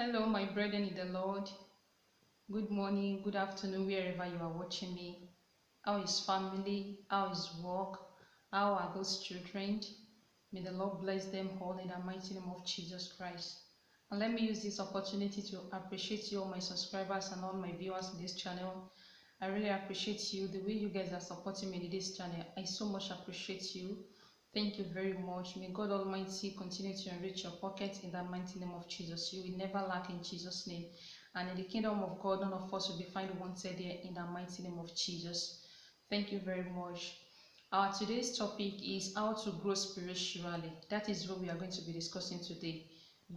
Hello, my brethren in the Lord. Good morning, good afternoon, wherever you are watching me. How is family? How is work? How are those children? May the Lord bless them all in the mighty name of Jesus Christ. And let me use this opportunity to appreciate you, all my subscribers and all my viewers in this channel. I really appreciate you, the way you guys are supporting me in this channel. I so much appreciate you. Thank you very much. May God Almighty continue to enrich your pocket in the mighty name of Jesus. You will never lack in Jesus' name. And in the kingdom of God, none of us will be found wanted here in the mighty name of Jesus. Thank you very much. Our today's topic is how to grow spiritually. That is what we are going to be discussing today.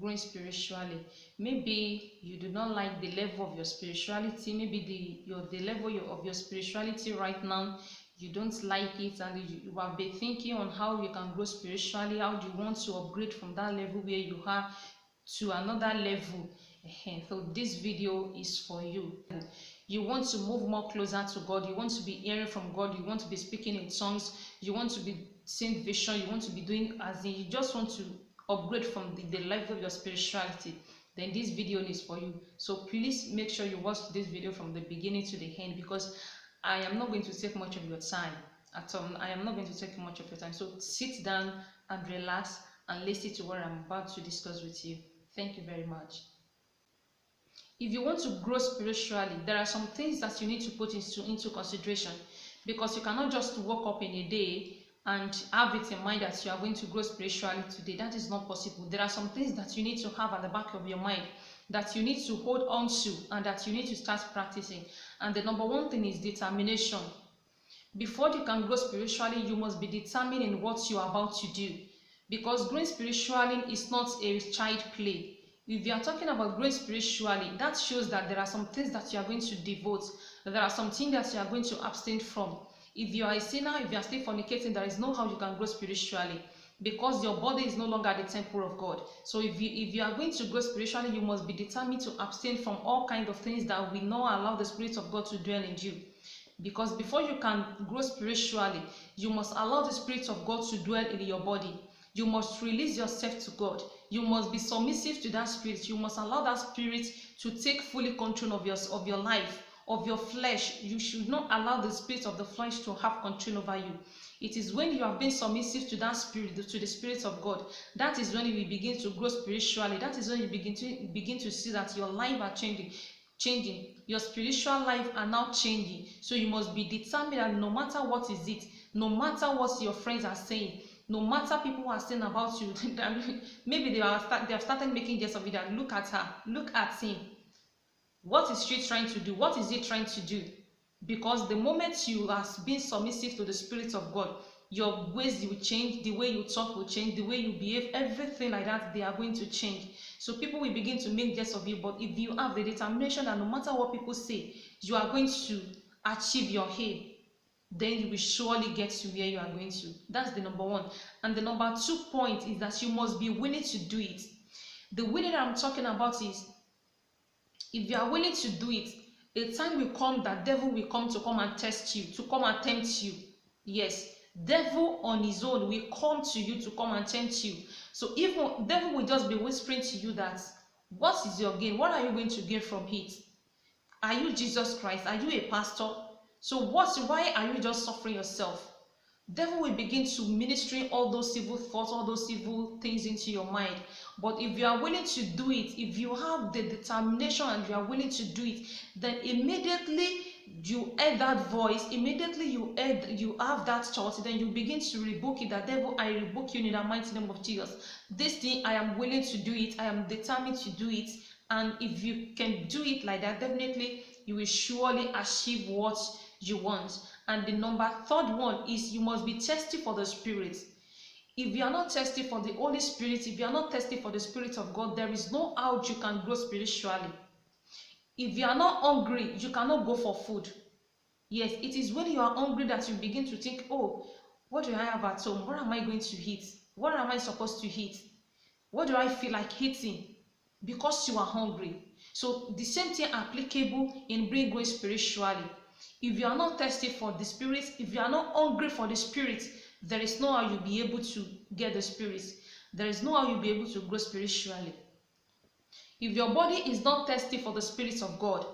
Growing spiritually. Maybe you do not like the level of your spirituality. Maybe the level of your spirituality right now, you don't like it, and you have been thinking on how you can grow spiritually. How do you want to upgrade from that level where you are to another level? So this video is for you. You want to move more closer to God. You want to be hearing from God. You want to be speaking in tongues. You want to be seeing vision. You want to be doing as in, you just want to upgrade from the level of your spirituality. Then this video is for you. So please make sure you watch this video from the beginning to the end, because I am not going to take much of your time at all. I am not going to take much of your time. So sit down and relax and listen to what I'm about to discuss with you. Thank you very much. If you want to grow spiritually, there are some things that you need to put into consideration, because you cannot just wake up in a day and have it in mind that you are going to grow spiritually today. That is not possible. There are some things that you need to have at the back of your mind, that you need to hold on to, and that you need to start practicing. And the number one thing is determination. Before you can grow spiritually, you must be determined in what you are about to do, because growing spiritually is not a child play. If you are talking about growing spiritually, that shows that there are some things that you are going to devote, there are some things that you are going to abstain from. If you are a sinner, if you are still fornicating, there is no how you can grow spiritually, because your body is no longer the temple of God. So if you are going to grow spiritually, you must be determined to abstain from all kinds of things that will not allow the Spirit of God to dwell in you. Because before you can grow spiritually, you must allow the Spirit of God to dwell in your body. You must release yourself to God. You must be submissive to that Spirit. You must allow that Spirit to take fully control of your life, of your flesh. You should not allow the spirit of the flesh to have control over you. It is when you have been submissive to that Spirit, to the Spirit of God, that is when you will begin to grow spiritually. That is when you begin to see that your life are changing. Your spiritual life are now changing. So you must be determined that no matter what is it, no matter what your friends are saying, no matter people are saying about you, maybe they have started making jest of it, and look at her, look at him, what is she trying to do, what is he trying to do? Because the moment you are being submissive to the Spirit of God, your ways will change, the way you talk will change, the way you behave, everything like that, they are going to change. So people will begin to make jest of you. But if you have the determination that no matter what people say, you are going to achieve your aim, then you will surely get to where you are going to. That's the number one. And the number 2 point is that you must be willing to do it. The willing that I'm talking about is, if you are willing to do it, a time will come that devil will come and test you, to come and tempt you. Yes, devil on his own will come to you to come and tempt you. So even devil will just be whispering to you that, what is your gain? What are you going to gain from it? Are you Jesus Christ? Are you a pastor? So why are you just suffering yourself? Devil will begin to minister all those evil thoughts, all those evil things into your mind. But if you are willing to do it, if you have the determination and you are willing to do it, then immediately you hear that voice, immediately you have that thought, then you begin to rebuke it. That devil, I rebuke you in the mighty name of Jesus. This thing, I am willing to do it. I am determined to do it. And if you can do it like that, definitely you will surely achieve what you want. And the number 3rd one is, you must be thirsty for the Spirit. If you are not thirsty for the Holy Spirit, if you are not thirsty for the Spirit of God, there is no how you can grow spiritually. If you are not hungry, you cannot go for food. Yes, it is when you are hungry that you begin to think, oh, what do I have at home? What am I going to eat? What am I supposed to eat? What do I feel like eating? Because you are hungry. So the same thing applicable in growing spiritually. If you are not thirsty for the Spirit, if you are not hungry for the Spirit, there is no how you'll be able to get the Spirit. There is no how you'll be able to grow spiritually. If your body is not thirsty for the Spirit of God,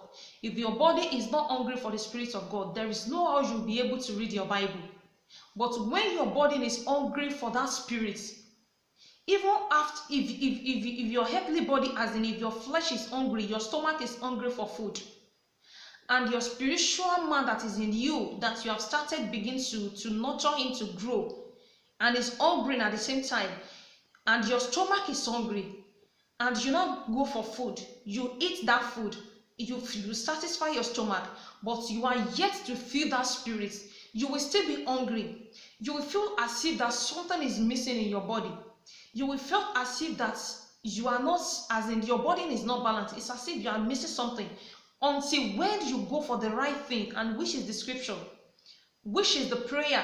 if your body is not hungry for the Spirit of God, there is no how you'll be able to read your Bible. But when your body is hungry for that Spirit, even after, if your heavenly body, as in if your flesh is hungry, your stomach is hungry for food, and your spiritual man that is in you, that you have started begin to nurture him to grow, and is hungry at the same time, and your stomach is hungry, and you now go for food, you eat that food, you satisfy your stomach, but you are yet to feel that Spirit, you will still be hungry. You will feel as if that something is missing in your body. You will feel as if that you are not, as in your body is not balanced. It's as if you are missing something, until when you go for the right thing, and which is the scripture, which is the prayer.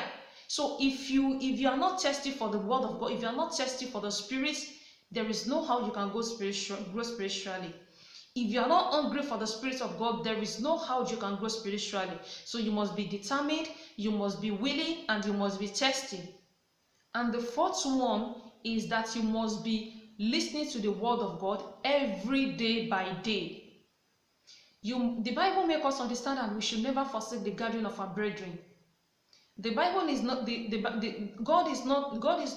So if you are not thirsty for the word of God, if you are not thirsty for the Spirit, there is no how you can grow spiritually. If you are not hungry for the Spirit of God, there is no how you can grow spiritually. So you must be determined, you must be willing, and you must be thirsty. And the fourth one is that you must be listening to the word of God every day by day. The Bible makes us understand that we should never forsake the gathering of our brethren. The Bible is not God is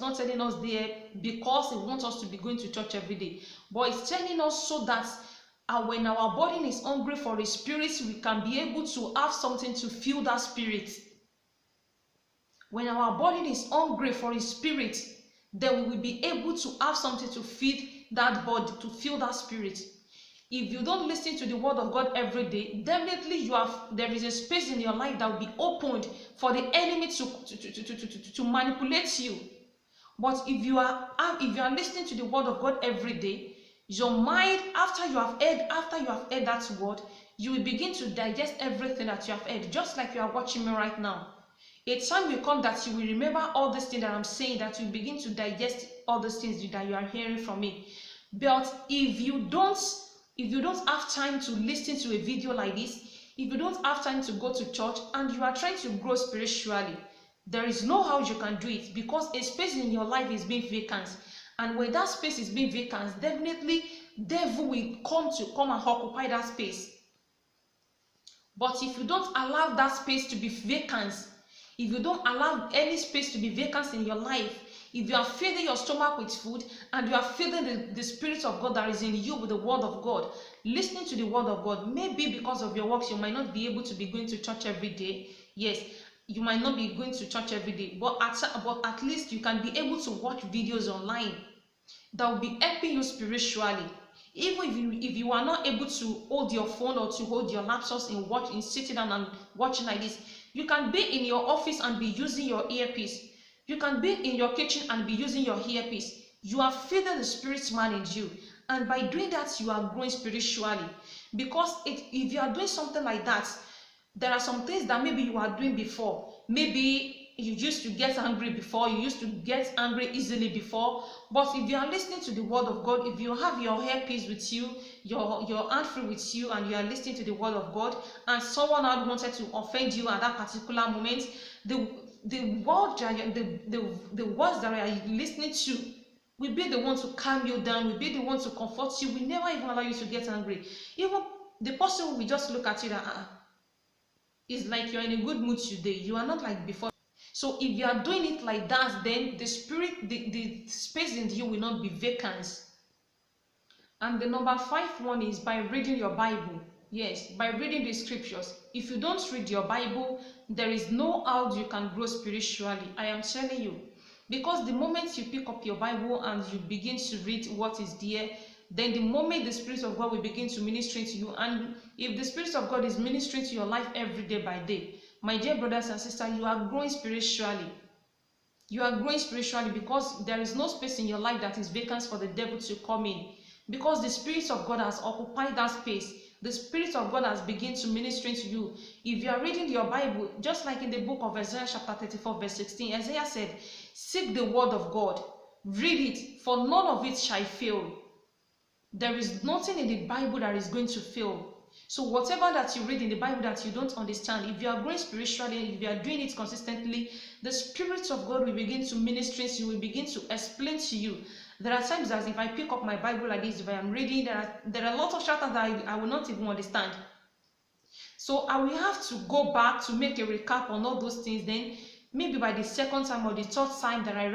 not telling us there because He wants us to be going to church every day, but it's telling us so that when our body is hungry for His Spirit, we can be able to have something to fill that Spirit. When our body is hungry for His Spirit, then we will be able to have something to feed that body, to fill that Spirit. If you don't listen to the word of God every day, definitely there is a space in your life that will be opened for the enemy to manipulate you. But if you are listening to the word of God every day, your mind, after you have heard that word, you will begin to digest everything that you have heard, just like you are watching me right now. A time will come that you will remember all these things that I'm saying, that you begin to digest all these things that you are hearing from me. But if you don't have time to listen to a video like this, if you don't have time to go to church, and you are trying to grow spiritually, there is no how you can do it, because a space in your life is being vacant. And when that space is being vacant, definitely devil will come and occupy that space. But if you don't allow that space to be vacant, if you don't allow any space to be vacant in your life, if you are feeding your stomach with food, and you are feeding the Spirit of God that is in you with the word of God, listening to the word of God, maybe because of your works, you might not be able to be going to church every day. Yes, you might not be going to church every day, but at least you can be able to watch videos online that will be helping you spiritually. Even if you are not able to hold your phone or to hold your laptops and sitting down and watching like this, you can be in your office and be using your earpiece. You can be in your kitchen and be using your earpiece. You are feeding the Spirit man in you, and by doing that, you are growing spiritually. Because if you are doing something like that, there are some things that maybe you are doing before. Maybe you used to get angry before, you used to get angry easily before, but if you are listening to the word of God, if you have your earpiece with you, your hand free with you, and you are listening to the word of God, and someone had wanted to offend you at that particular moment, the words that you are listening to will be the one to calm you down, will be the one to comfort you, will never even allow you to get angry. Even the person will just look at you that it's like you're in a good mood today, you are not like before. So if you are doing it like that, then the Spirit, the space in you will not be vacant. And the number 5 one is by reading your Bible. Yes, by reading the scriptures. If you don't read your Bible, there is no how you can grow spiritually. I am telling you. Because the moment you pick up your Bible and you begin to read what is there, then the moment the Spirit of God will begin to minister to you. And if the Spirit of God is ministering to your life every day by day, my dear brothers and sisters, you are growing spiritually. You are growing spiritually, because there is no space in your life that is vacant for the devil to come in. Because the Spirit of God has occupied that space. The Spirit of God has begun to minister to you. If you are reading your Bible, just like in the book of Isaiah chapter 34 verse 16, Isaiah said, seek the word of God, read it, for none of it shall fail. There is nothing in the Bible that is going to fail. So whatever that you read in the Bible that you don't understand, if you are growing spiritually, if you are doing it consistently, the Spirit of God will begin to minister to you, will begin to explain to you. There are times that if I pick up my Bible like this, if I am reading, there are a lot of chapters that I will not even understand. So I will have to go back to make a recap on all those things. Then maybe by the second time or the third time that I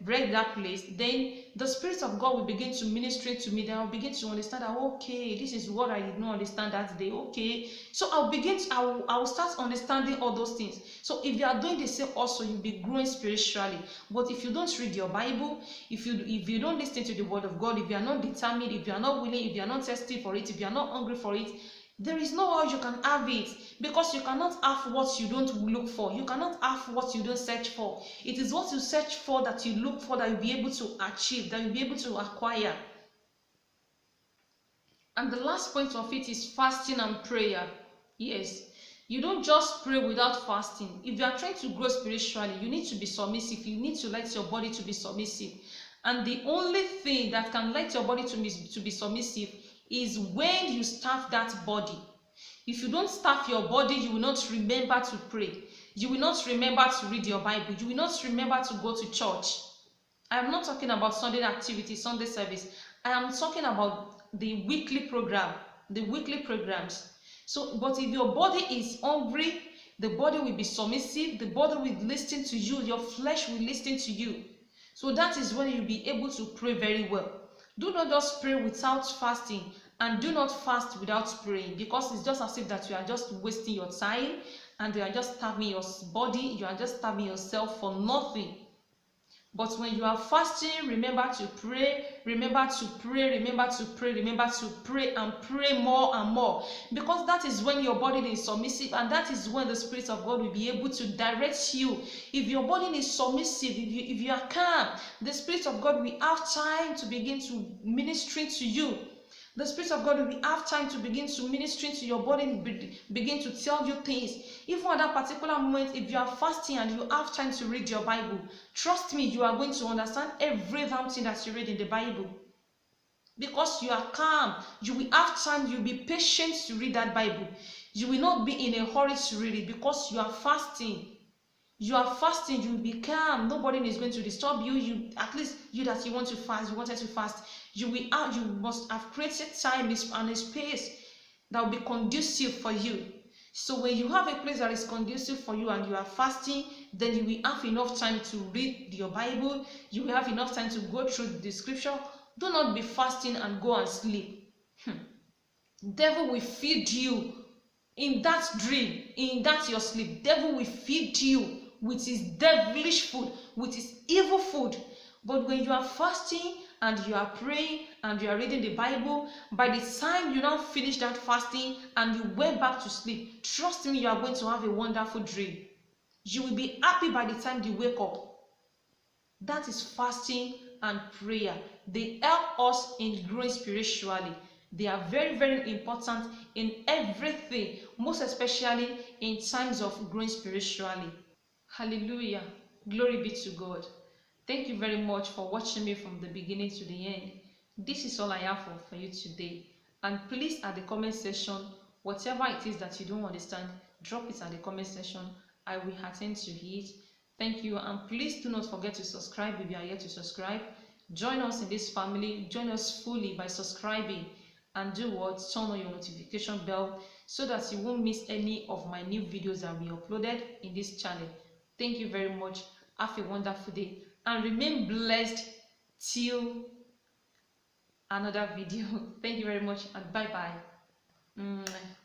read that place, then the Spirit of God will begin to minister to me. Then I'll begin to understand that, okay, this is what I did not understand that day. Okay, so I'll start understanding all those things. So if you are doing the same also, you'll be growing spiritually. But if you don't read your Bible, if you don't listen to the word of God, if you are not determined, if you are not willing, if you are not thirsty for it, if you are not hungry for it, there is no way you can have it, because you cannot have what you don't look for. You cannot have what you don't search for. It is what you search for that you look for that you'll be able to achieve, that you'll be able to acquire. And the last point of it is fasting and prayer. Yes, you don't just pray without fasting. If you are trying to grow spiritually, you need to be submissive. You need to let your body to be submissive. And the only thing that can let your body to be submissive is when you starve that body. If you don't starve your body, you will not remember to pray. You will not remember to read your Bible. You will not remember to go to church. I am not talking about Sunday activity, Sunday service. I am talking about the weekly program, the weekly programs. So, but if your body is hungry, the body will be submissive, the body will listen to you, your flesh will listen to you. So that is when you'll be able to pray very well. Do not just pray without fasting, and do not fast without praying, because it's just as if that you are just wasting your time and you are just starving your body, you are just starving yourself for nothing. But when you are fasting, remember to pray, remember to pray, remember to pray, remember to pray, and pray more and more. Because that is when your body is submissive, and that is when the Spirit of God will be able to direct you. If your body is submissive, if you are calm, the Spirit of God will have time to begin to minister to you. The Spirit of God will have time to begin to minister to your body and begin to tell you things. Even at that particular moment, if you are fasting and you have time to read your Bible, trust me, you are going to understand every damn thing that you read in the Bible. Because you are calm, you will have time, you will be patient to read that Bible. You will not be in a hurry to read it, because you are fasting. You are fasting, you will be calm. Nobody is going to disturb you. At least you that you want to fast, you wanted to fast. You must have created time and a space that will be conducive for you. So when you have a place that is conducive for you and you are fasting, then you will have enough time to read your Bible. You will have enough time to go through the scripture. Do not be fasting and go and sleep. Devil will feed you in that dream, in that your sleep. Devil will feed you with his devilish food, with his evil food. But when you are fasting and you are praying and you are reading the Bible, by the time you now finish that fasting and you went back to sleep, trust me, you are going to have a wonderful dream. You will be happy by the time you wake up. That is fasting and prayer. They help us in growing spiritually. They are very, very important in everything, most especially in times of growing spiritually. Hallelujah. Glory be to God. Thank you very much for watching me from the beginning to the end. This is all I have for you today. And please, at the comment section, whatever it is that you don't understand, drop it at the comment section. I will attend to it. Thank you. And please do not forget to subscribe if you are yet to subscribe. Join us in this family. Join us fully by subscribing. And do what? Turn on your notification bell so that you won't miss any of my new videos that will be uploaded in this channel. Thank you very much. Have a wonderful day and remain blessed till another video. Thank you very much and bye bye.